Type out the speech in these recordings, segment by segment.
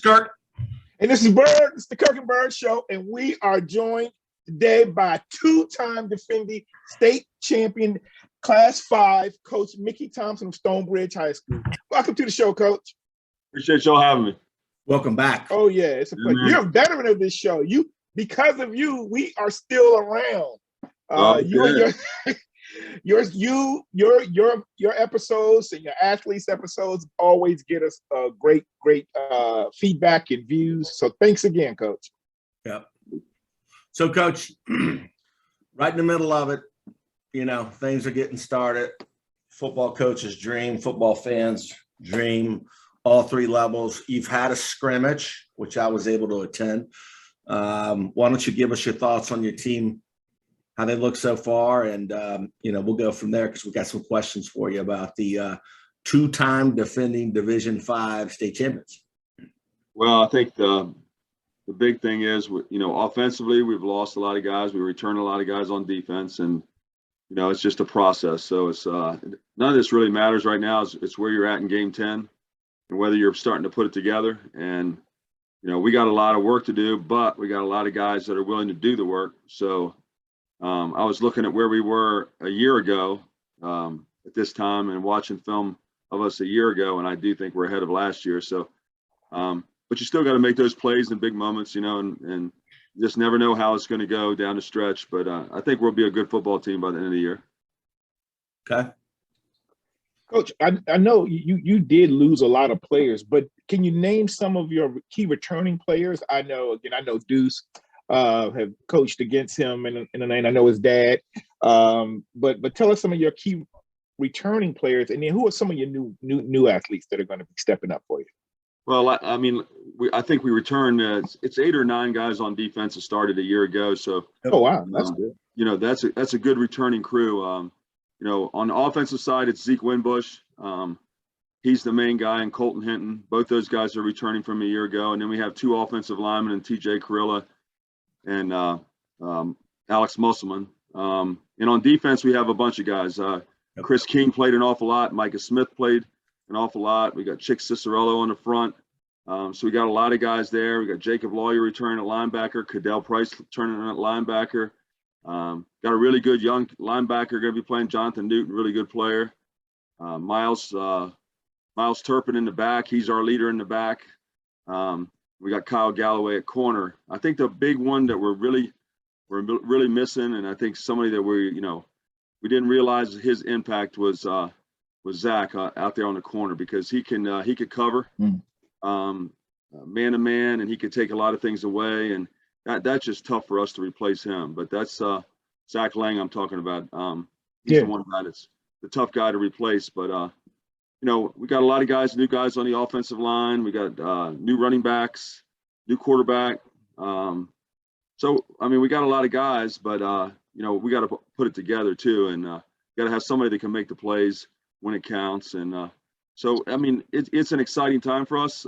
Kirk. And this is Bird. It's the Kirk and Bird Show. And we are joined today by two-time defending state champion, Class 5, Coach Mickey Thompson of Stonebridge High School. Welcome to the show, Coach. Appreciate y'all having me. Welcome back. Oh, yeah. It's a pleasure. You're a veteran of this show. Because of you, we are still around. You and your episodes and your athletes episodes always get us great feedback and views. So thanks again, Coach. Yep. So, Coach, right in the middle of it, things are getting started. Football coaches' dream, football fans' dream, all three levels. You've had a scrimmage, which I was able to attend. Why don't you give us your thoughts on your team, how they look so far, and we'll go from there because we got some questions for you about the two-time defending Division 5 state champions. Well, I think the big thing is, offensively, we've lost a lot of guys. We returned a lot of guys on defense, and it's just a process. So it's none of this really matters right now. It's where you're at in game 10 and whether you're starting to put it together. And we got a lot of work to do, but we got a lot of guys that are willing to do the work. So I was looking at where we were a year ago at this time and watching film of us a year ago, and I do think we're ahead of last year. So, but you still got to make those plays in big moments, and you just never know how it's going to go down the stretch. But I think we'll be a good football team by the end of the year. Okay. Coach, I know you did lose a lot of players, but can you name some of your key returning players? I know Deuce have coached against him in the lane. I know his dad. But tell us some of your key returning players, and then who are some of your new athletes that are going to be stepping up for you? Well, I mean, I think we returned. It's 8 or 9 guys on defense that started a year ago. So, oh wow, that's good. That's a good returning crew. On the offensive side, it's Zeke Winbush. He's the main guy, and Colton Hinton. Both those guys are returning from a year ago. And then we have 2 offensive linemen, and TJ Carilla and Alex Musselman. And on defense, we have a bunch of guys. Chris King played an awful lot. Micah Smith played an awful lot. We got Chick Cicerello on the front. So we got a lot of guys there. We got Jacob Lawyer returning at linebacker, Cadell Price returning at linebacker. Got a really good young linebacker going to be playing, Jonathan Newton, really good player. Miles Turpin in the back. He's our leader in the back. We got Kyle Galloway at corner. I think the big one that we're really missing, and I think somebody that we didn't realize his impact was Zach out there on the corner, because he could cover man to man, and he could take a lot of things away, and that's just tough for us to replace him. But that's Zach Lang I'm talking about. He's the one guy that's the tough guy to replace. But we got a lot of new guys on the offensive line. We got new running backs, new quarterback. So I mean, we got a lot of guys, but we got to put it together too, and got to have somebody that can make the plays when it counts. And so I mean, it's an exciting time for us,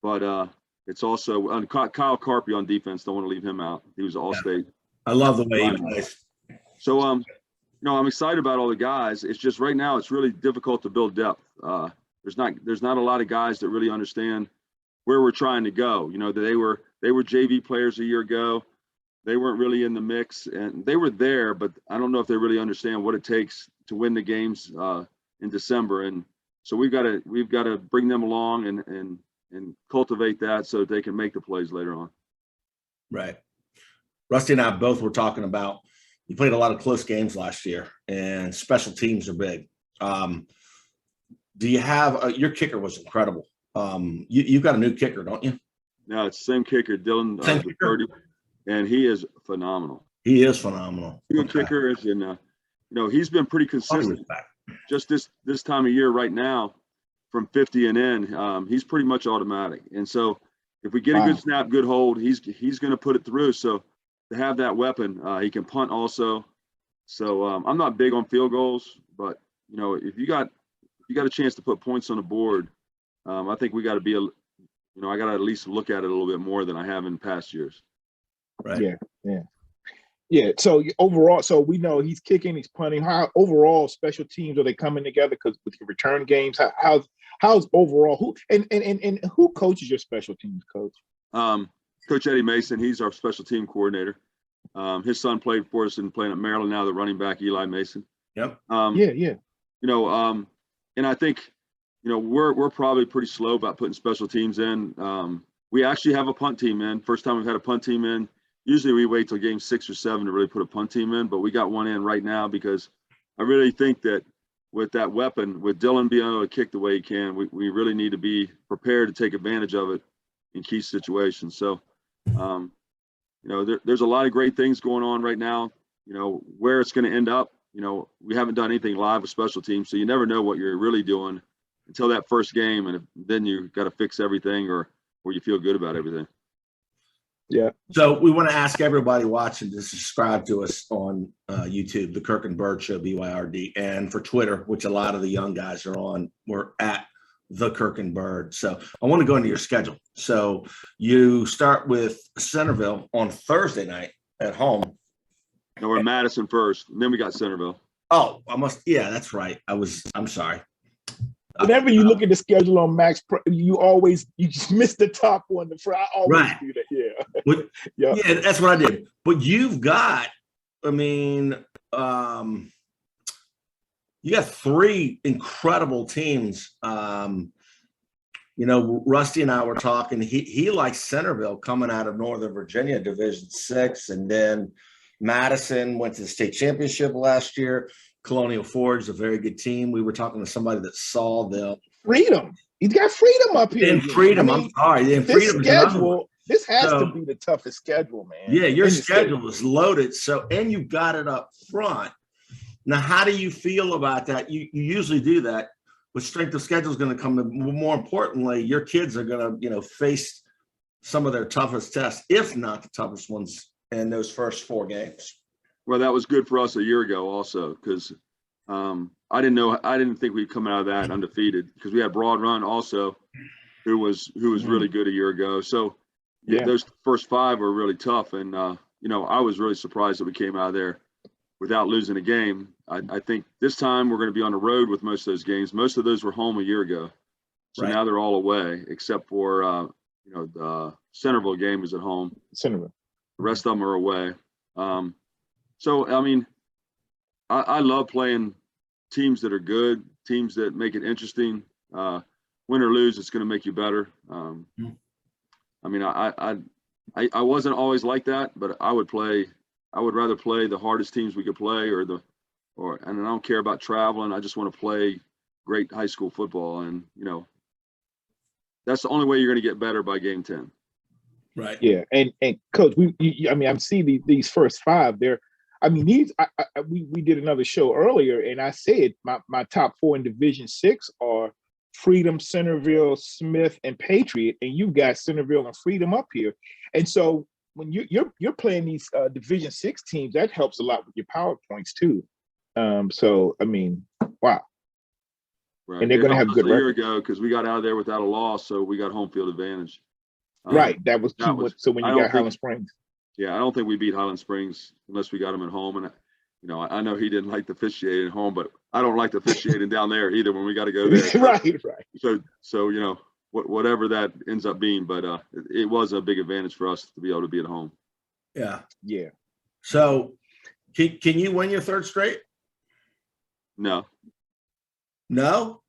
but it's also Kyle Carpy on defense. Don't want to leave him out. He was All-State. I love the way he plays. So I'm excited about all the guys. It's just right now it's really difficult to build depth. There's not a lot of guys that really understand where we're trying to go. They were JV players a year ago. They weren't really in the mix, and they were there, but I don't know if they really understand what it takes to win the games in December. And so we've got to bring them along and cultivate that so that they can make the plays later on. Right. Rusty and I both were talking about, you played a lot of close games last year, and special teams are big. Do you have your kicker was incredible. You've got a new kicker, don't you? No, it's the same kicker, Dylan Birdie, and he is phenomenal. He is phenomenal. Good kicker, and he's been pretty consistent. Just this time of year right now, from 50 and in, he's pretty much automatic. And so if we get a good snap, good hold, he's going to put it through. So to have that weapon, he can punt also. So I'm not big on field goals, but if you got a chance to put points on the board, I think we got to be I got to at least look at it a little bit more than I have in past years. Right. Yeah. So overall, so we know he's kicking, he's punting. How overall special teams are they coming together? Because with your return games, how's how's overall and who coaches your special teams coach? Coach Eddie Mason, he's our special team coordinator. His son played for us and playing at Maryland now, the running back Eli Mason. Yep. Yeah. And I think, we're probably pretty slow about putting special teams in. We actually have a punt team in. First time we've had a punt team in. Usually we wait till game 6 or 7 to really put a punt team in, but we got one in right now because I really think that with that weapon, with Dylan being able to kick the way he can, we really need to be prepared to take advantage of it in key situations. So, there's a lot of great things going on right now. Where it's going to end up, we haven't done anything live with special teams, so you never know what you're really doing until that first game, and then you got to fix everything or you feel good about everything. Yeah. So we want to ask everybody watching to subscribe to us on YouTube, the Kirk and Bird Show, BYRD, and for Twitter, which a lot of the young guys are on. We're at the Kirk and Bird. So I want to go into your schedule. So you start with Centerville on Thursday night at home. No, we're Madison first, and then we got Centerville. Oh, that's right. I'm sorry. Whenever you look at the schedule on Max, you just miss the top one. I always do that. Yeah. Yeah, that's what I did. But you've got, you got 3 incredible teams. Rusty and I were talking. He likes Centerville coming out of Northern Virginia, Division 6, and then Madison went to the state championship last year. Colonial Forge is a very good team. We were talking to somebody that saw them. Freedom. He's got Freedom up here. And Freedom, I'm sorry. And Freedom schedule, this has to be the toughest schedule, man. Yeah, your schedule is loaded. So, and you got it up front. Now, how do you feel about that? You usually do that. With strength of schedule is going to come. More importantly, your kids are going to, face some of their toughest tests, if not the toughest ones in those first 4 games. Well, that was good for us a year ago also because I didn't think we'd come out of that undefeated because we had Broad Run also who was really good a year ago. So those first 5 were really tough. And, I was really surprised that we came out of there without losing a game. I think this time we're going to be on the road with most of those games. Most of those were home a year ago. So now they're all away except for, the Centerville game is at home. Centerville. The rest of them are away. I love playing teams that are good, teams that make it interesting. Win or lose, it's going to make you better. I wasn't always like that, but I would rather play the hardest teams we could play, and I don't care about traveling. I just want to play great high school football, and that's the only way you're going to get better by game 10. Right. Yeah, and Coach, I see these first 5 there. We did another show earlier, and I said my top 4 in Division 6 are Freedom, Centerville, Smith, and Patriot, and you've got Centerville and Freedom up here. And so when you're playing these Division 6 teams, that helps a lot with your power points too. Wow. Right. And they're going to have good a year ago because we got out of there without a loss, so we got home field advantage. Right, that was key. So when you got Highland Springs. Yeah, I don't think we beat Highland Springs unless we got them at home. And, I know he didn't like the officiating at home, but I don't like the officiating down there either when we got to go there. Right. So whatever that ends up being, but it was a big advantage for us to be able to be at home. Yeah. Yeah. So can you win your 3rd straight? No. No?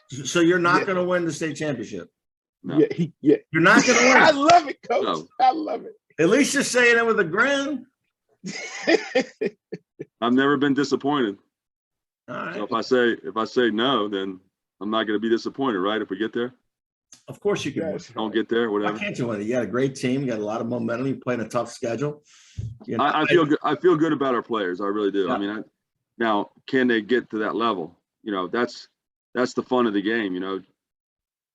So you're not going to win the state championship? No. Yeah. You're not going to win. I love it, Coach. No. I love it. At least you're saying it with a grin. I've never been disappointed. All right. So if I say no, then I'm not going to be disappointed, right? If we get there. Of course you can win. Don't get there, whatever. Why can't you win? You got a great team. You got a lot of momentum. You're playing a tough schedule. I feel good. I feel good about our players. I really do. Yeah. Now, can they get to that level? That's the fun of the game.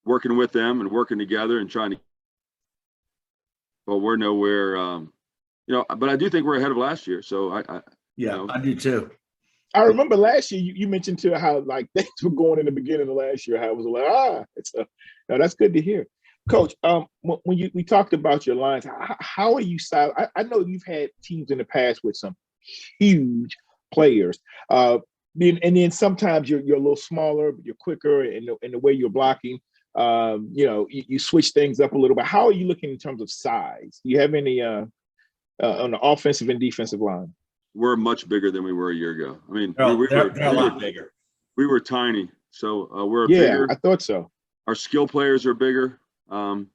Working with them and working together and trying to. But we're nowhere. But I do think we're ahead of last year. So I do too. I remember last year you mentioned too how things were going in the beginning of last year. How it was like no, that's good to hear, Coach. When we talked about your lines, how are you? I know you've had teams in the past with some huge players. And then sometimes you're a little smaller, but you're quicker in the way you're blocking. You switch things up a little bit. How are you looking in terms of size? Do you have any on the offensive and defensive line? We're much bigger than we were a year ago. I mean, They're a lot bigger. We were tiny, so we're Yeah, bigger. I thought so. Our skill players are bigger, and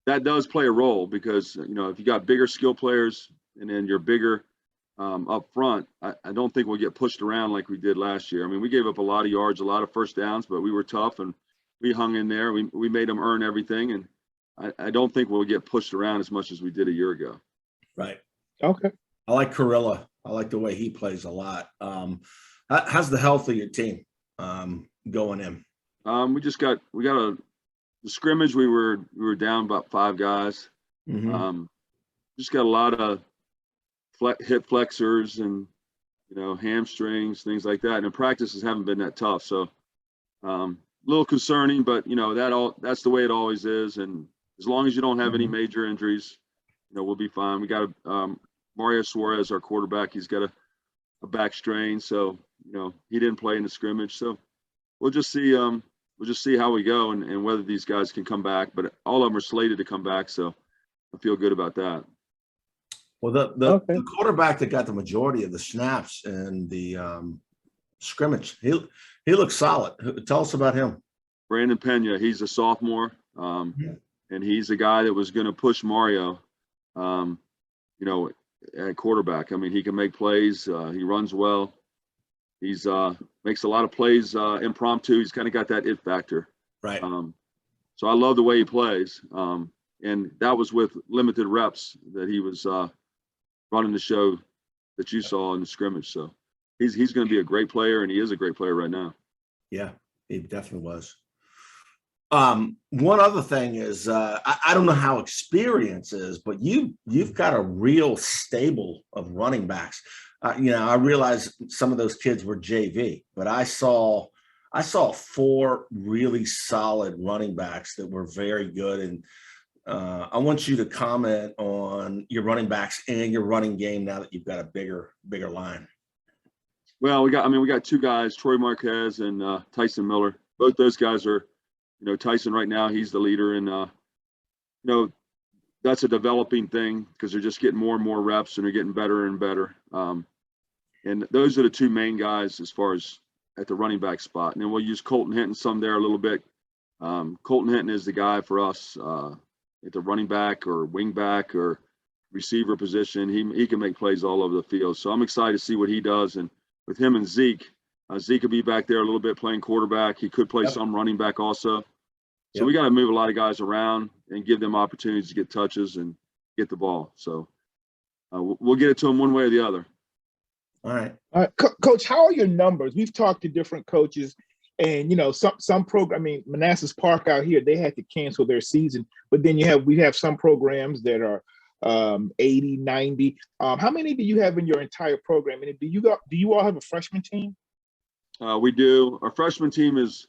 that does play a role because if you got bigger skill players and then you're bigger up front, I don't think we'll get pushed around like we did last year. I mean, we gave up a lot of yards, a lot of first downs, but we were tough and we hung in there. We made them earn everything, and I don't think we'll get pushed around as much as we did a year ago. Right. Okay. I like Carilla. I like the way he plays a lot. How's the health of your team going in? We got the scrimmage. We were down about 5 guys. Mm-hmm. Just got a lot of hip flexors and hamstrings, things like that. And the practices haven't been that tough, so a little concerning. But that's the way it always is. And as long as you don't have any major injuries, we'll be fine. We got Mario Suarez, our quarterback. He's got a back strain, so he didn't play in the scrimmage. So we'll just see. We'll just see how we go and whether these guys can come back. But all of them are slated to come back, so I feel good about that. Well, the quarterback that got the majority of the snaps in the scrimmage, he looks solid. Tell us about him. Brandon Pena, he's a sophomore, and he's a guy that was going to push Mario, at quarterback. I mean, he can make plays. He runs well. He's makes a lot of plays impromptu. He's kind of got that it factor. Right. So I love the way he plays. And that was with limited reps that he was running the show that you saw in the scrimmage. So he's going to be a great player, and he is a great player right now. Yeah, he definitely was. One other thing is I don't know how experience is, but you've got a real stable of running backs. I realize some of those kids were JV, but I saw 4 really solid running backs that were very good. And I want you to comment on your running backs and your running game now that you've got a bigger line. Well, we got 2 guys, Troy Marquez and Tyson Miller. Both those guys are, Tyson right now, he's the leader, and that's a developing thing because they're just getting more and more reps and they're getting better and better. And those are the 2 main guys as far as at the running back spot. And then we'll use Colton Hinton some there a little bit. Colton Hinton is the guy for us at the running back or wing back or receiver position. He can make plays all over the field. So I'm excited to see what he does. And with him and Zeke will be back there a little bit playing quarterback. He could play some running back also. So we got to move a lot of guys around and give them opportunities to get touches and get the ball. So we'll get it to them one way or the other. All right. Coach, how are your numbers? We've talked to different coaches, and some program. I mean, Manassas Park out here, they had to cancel their season. But then we have some programs that are 80, 90. How many do you have in your entire program? And do you all have a freshman team? We do. Our freshman team is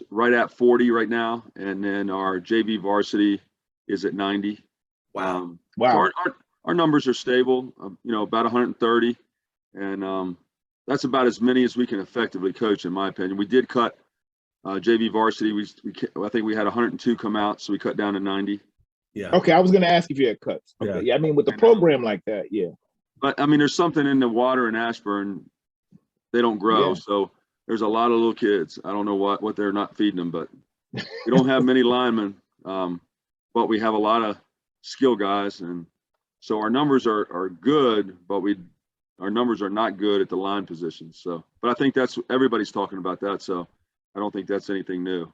right at 40 right now, and then our JV varsity is at 90. Wow. So our numbers are stable. About 130. And that's about as many as we can effectively coach, in my opinion. We did cut JV varsity. I think we had 102 come out, so we cut down to 90. Yeah. Okay, I was going to ask if you had cuts. Okay, yeah. I mean, with a program like that, yeah. But I mean, there's something in the water in Ashburn. They don't grow, so there's a lot of little kids. I don't know what they're not feeding them, but we don't have many linemen, but we have a lot of skill guys, and so our numbers are good, but our numbers are not good at the line position. So, but I think that's everybody's talking about that. So I don't think that's anything new.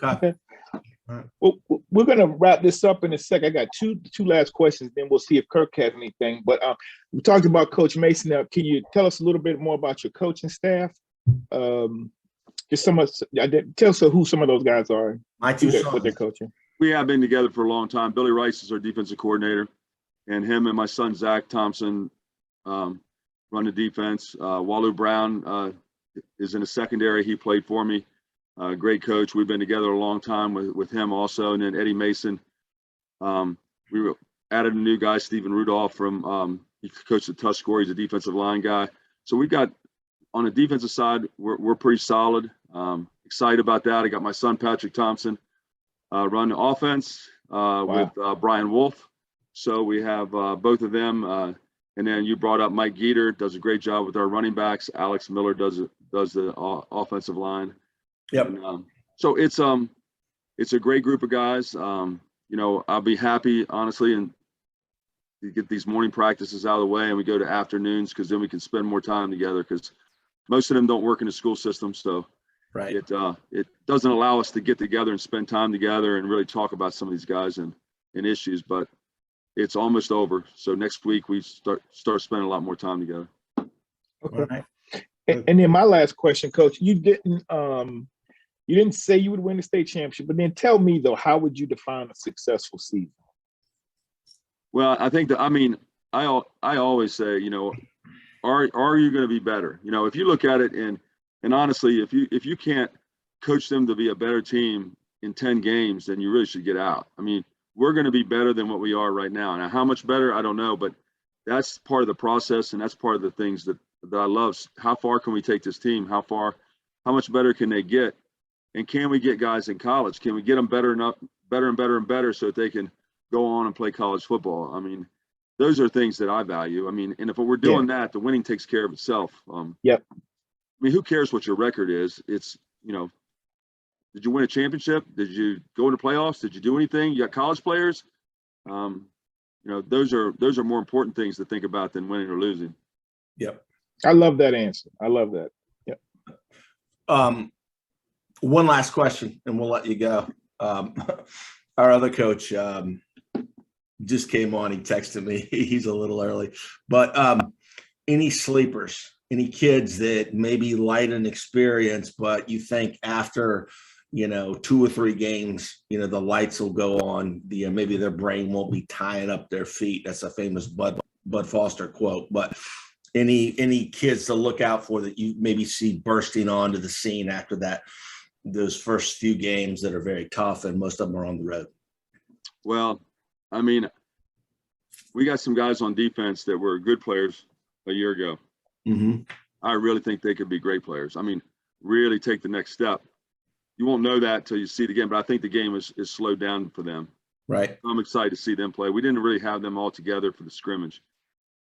Okay. All right. Well, we're going to wrap this up in a sec. I got two last questions, then we'll see if Kirk has anything. But we talked about Coach Mason. Can you tell us a little bit more about your coaching staff? Just tell us who some of those guys are. My 2 sons. What they're coaching. We have been together for a long time. Billy Rice is our defensive coordinator, and him and my son Zach Thompson run the defense. Walu Brown is in the secondary. He played for me. Great coach. We've been together a long time with him also. And then Eddie Mason. We added a new guy, Stephen Rudolph, he coached at Tuscarora. He's a defensive line guy. So we got on the defensive side, we're pretty solid. Excited about that. I got my son Patrick Thompson run the offense with Brian Wolf. So we have both of them. And then you brought up Mike Geeter, does a great job with our running backs. Alex Miller does the offensive line. Yep. And, so it's a great group of guys. I'll be happy, honestly, and to get these morning practices out of the way and we go to afternoons, because then we can spend more time together, because most of them don't work in the school system. So right. It doesn't allow us to get together and spend time together and really talk about some of these guys and issues, but it's almost over. So next week we start spending a lot more time together. Okay. Right. And then my last question, Coach, you didn't say you would win the state championship, but then tell me though, how would you define a successful season? Well, I think I always say, are you going to be better? If you look at it and honestly, if you can't coach them to be a better team in 10 games, then you really should get out. I mean, we're going to be better than what we are right now. Now, how much better, I don't know, but that's part of the process, and that's part of the things that I love. How far can we take this team? How much better can they get? And can we get guys in college? Can we get them better and better so that they can go on and play college football? I mean, those are things that I value. I mean, and if we're doing that, the winning takes care of itself. Yep. I mean, who cares what your record is? It's, did you win a championship? Did you go into playoffs? Did you do anything? You got college players. Those are more important things to think about than winning or losing. Yep. I love that answer. I love that. Yep. One last question and we'll let you go. Our other coach just came on. He texted me. He's a little early, but any sleepers, any kids that maybe light an experience, but you think after, 2 or 3 games, the lights will go on, maybe their brain won't be tying up their feet. That's a famous Bud Foster quote, but any kids to look out for that you maybe see bursting onto the scene after those first few games that are very tough, and most of them are on the road? Well, I mean, we got some guys on defense that were good players a year ago. Mm-hmm. I really think they could be great players. I mean, really take the next step. You won't know that until you see it again, but I think the game is slowed down for them. Right. I'm excited to see them play. We didn't really have them all together for the scrimmage.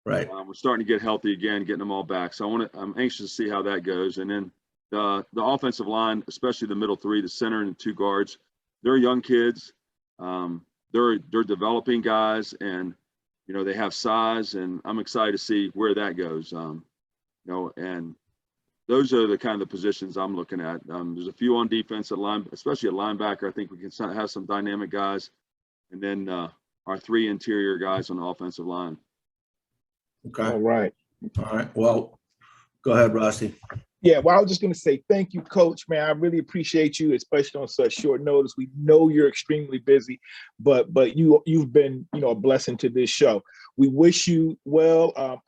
Right. We're starting to get healthy again, getting them all back. So I'm anxious to see how that goes. And then the offensive line, especially the middle 3, the center and the 2 guards, they're young kids. They're developing guys, and they have size, and I'm excited to see where that goes. And those are the kind of positions I'm looking at. There's a few on defense at line, especially at linebacker. I think we can have some dynamic guys, and then our 3 interior guys on the offensive line. Okay. All right. Well, go ahead, Rusty. Yeah, well, I was just going to say thank you, Coach. Man, I really appreciate you, especially on such short notice. We know you're extremely busy, but you've been a blessing to this show. We wish you well.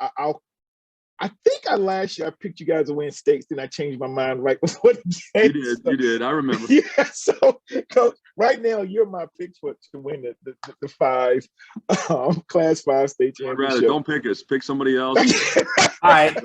I think last year I picked you guys to win stakes, then I changed my mind right before the game. You did. I remember. Yeah. So, Coach, right now you're my pick to win the 5 Class 5 state championship. Don't pick us. Pick somebody else. All right,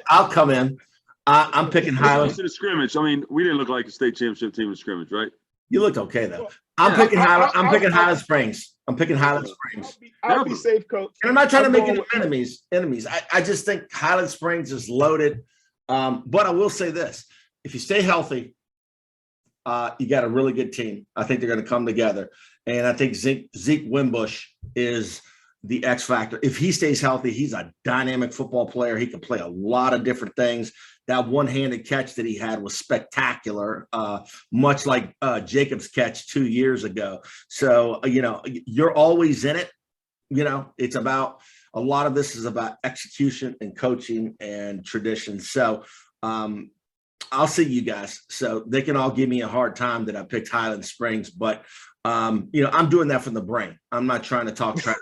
I'll come in. I'm picking Highland. To the scrimmage. I mean, we didn't look like a state championship team in scrimmage, right? You looked okay though. I'm picking Highland Springs. I'm picking Highland Springs. I'll be safe, Coach. And I'm not trying to make any enemies. I just think Highland Springs is loaded. But I will say this: if you stay healthy, you got a really good team. I think they're going to come together, and I think Zeke Wimbush is the X factor. If he stays healthy, he's a dynamic football player. He can play a lot of different things. That one-handed catch that he had was spectacular, much like Jacob's catch 2 years ago. So, you're always in it. It's about a lot of this is about execution and coaching and tradition. So I'll see you guys. So they can all give me a hard time that I picked Highland Springs, but I'm doing that from the brain. I'm not trying to talk trash.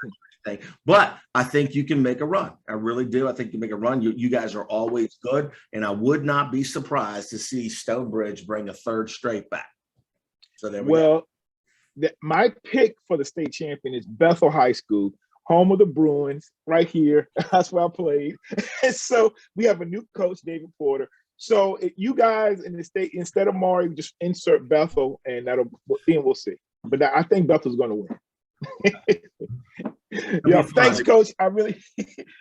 But I think you can make a run. I really do. I think you can make a run. You guys are always good, and I would not be surprised to see Stonebridge bring a 3rd straight back. So there we go. My pick for the state champion is Bethel High School. home of the Bruins, right here. That's where I played. And so we have a new coach, David Porter. So you guys in the state, instead of Maury, just insert Bethel, and then we'll see. But I think Bethel's going to win. Yeah, thanks, Coach. I really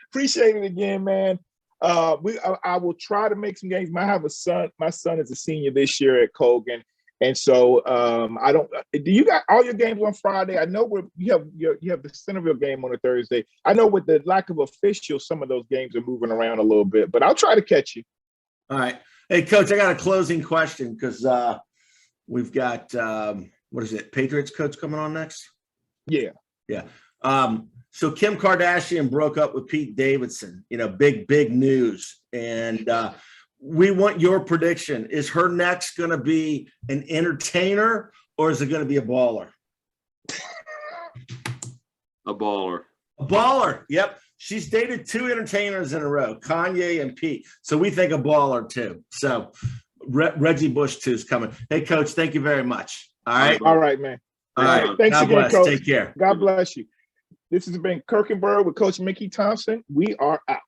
appreciate it again, man. I will try to make some games. I have a son. My son is a senior this year at Colgan, and so I don't. Do you got all your games on Friday? I know you have the Centerville game on a Thursday. I know with the lack of officials, some of those games are moving around a little bit, but I'll try to catch you. All right. Hey, Coach, I got a closing question because we've got, what is it, Patriots coach coming on next? Yeah. Yeah. So Kim Kardashian broke up with Pete Davidson, big news. And we want your prediction. Is her next going to be an entertainer or is it going to be a baller? A baller. A baller. Yep. She's dated 2 entertainers in a row, Kanye and Pete. So we think a baller too. So Reggie Bush too is coming. Hey, Coach, thank you very much. All right. All right, man. All right. Thanks God again, bless. Coach. Take care. God bless you. This has been Kirkenberg with Coach Mickey Thompson. We are out.